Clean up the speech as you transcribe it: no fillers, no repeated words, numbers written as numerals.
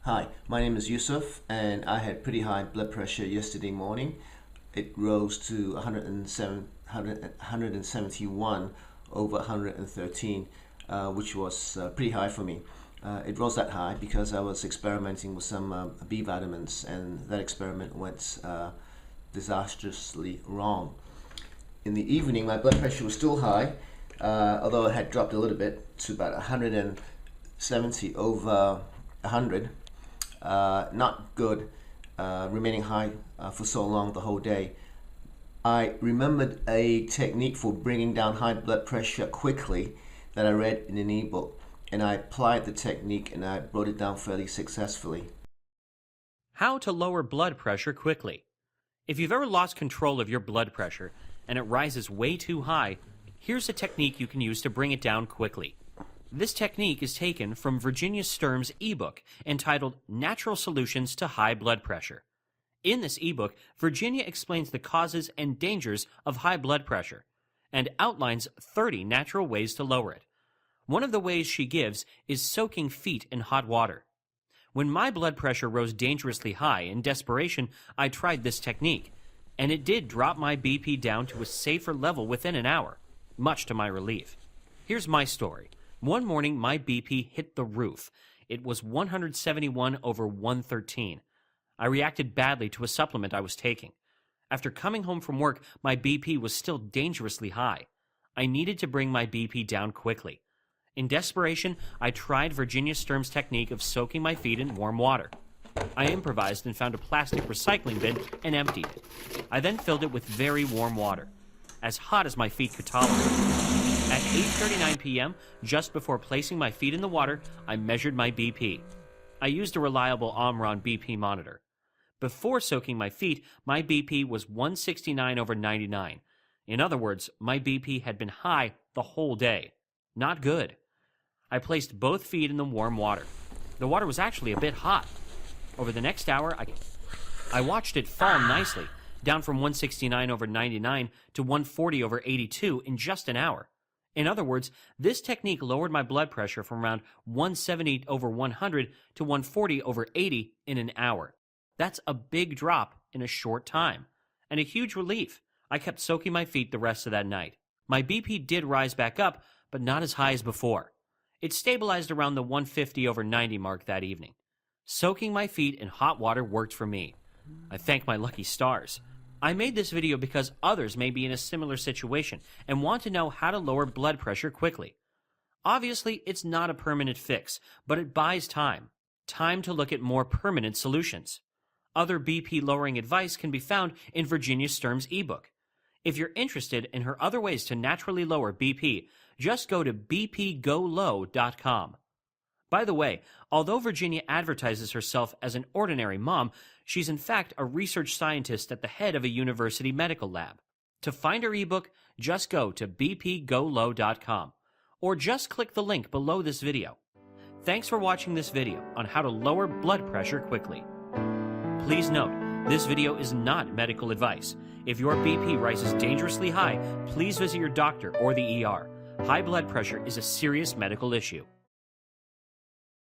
Hi, my name is Yusuf and I had pretty high blood pressure yesterday morning. It rose to 171 over 113, which was pretty high for me. It rose that high because I was experimenting with some B vitamins, and that experiment went disastrously wrong. In the evening, my blood pressure was still high, although it had dropped a little bit to about 170 over 100. Not good, remaining high for so long the whole day. I remembered a technique for bringing down high blood pressure quickly that I read in an ebook, and I applied the technique and I brought it down fairly successfully. How to lower blood pressure quickly. If you've ever lost control of your blood pressure and it rises way too high, here's a technique you can use to bring it down quickly. This technique is taken from Virginia Sturm's ebook entitled Natural Solutions to High Blood Pressure. In this ebook, Virginia explains the causes and dangers of high blood pressure and outlines 30 natural ways to lower it. One of the ways she gives is soaking feet in hot water. When my blood pressure rose dangerously high, in desperation, I tried this technique, and it did drop my BP down to a safer level within an hour, much to my relief. Here's my story. One morning, my BP hit the roof. It was 171 over 113. I reacted badly to a supplement I was taking. After coming home from work, my BP was still dangerously high. I needed to bring my BP down quickly. In desperation, I tried Virginia Sturm's technique of soaking my feet in warm water. I improvised and found a plastic recycling bin and emptied it. I then filled it with very warm water, as hot as my feet could tolerate. At 8:39 p.m., just before placing my feet in the water, I measured my BP. I used a reliable Omron BP monitor. Before soaking my feet, my BP was 169 over 99. In other words, my BP had been high the whole day. Not good. I placed both feet in the warm water. The water was actually a bit hot. Over the next hour, I watched it fall nicely, down from 169 over 99 to 140 over 82 in just an hour. In other words, this technique lowered my blood pressure from around 170 over 100 to 140 over 80 in an hour. That's a big drop in a short time, and a huge relief. I kept soaking my feet the rest of that night. My BP did rise back up, but not as high as before. It stabilized around the 150 over 90 mark that evening. Soaking my feet in hot water worked for me. I thank my lucky stars. I made this video because others may be in a similar situation and want to know how to lower blood pressure quickly. Obviously, it's not a permanent fix, but it buys time. Time to look at more permanent solutions. Other BP lowering advice can be found in Virginia Sturm's ebook. If you're interested in her other ways to naturally lower BP, just go to bpgolow.com. By the way, although Virginia advertises herself as an ordinary mom, she's in fact a research scientist at the head of a university medical lab. To find her ebook, just go to bpgolow.com, or just click the link below this video. Thanks for watching this video on how to lower blood pressure quickly. Please note, this video is not medical advice. If your BP rises dangerously high, please visit your doctor or the ER. High blood pressure is a serious medical issue.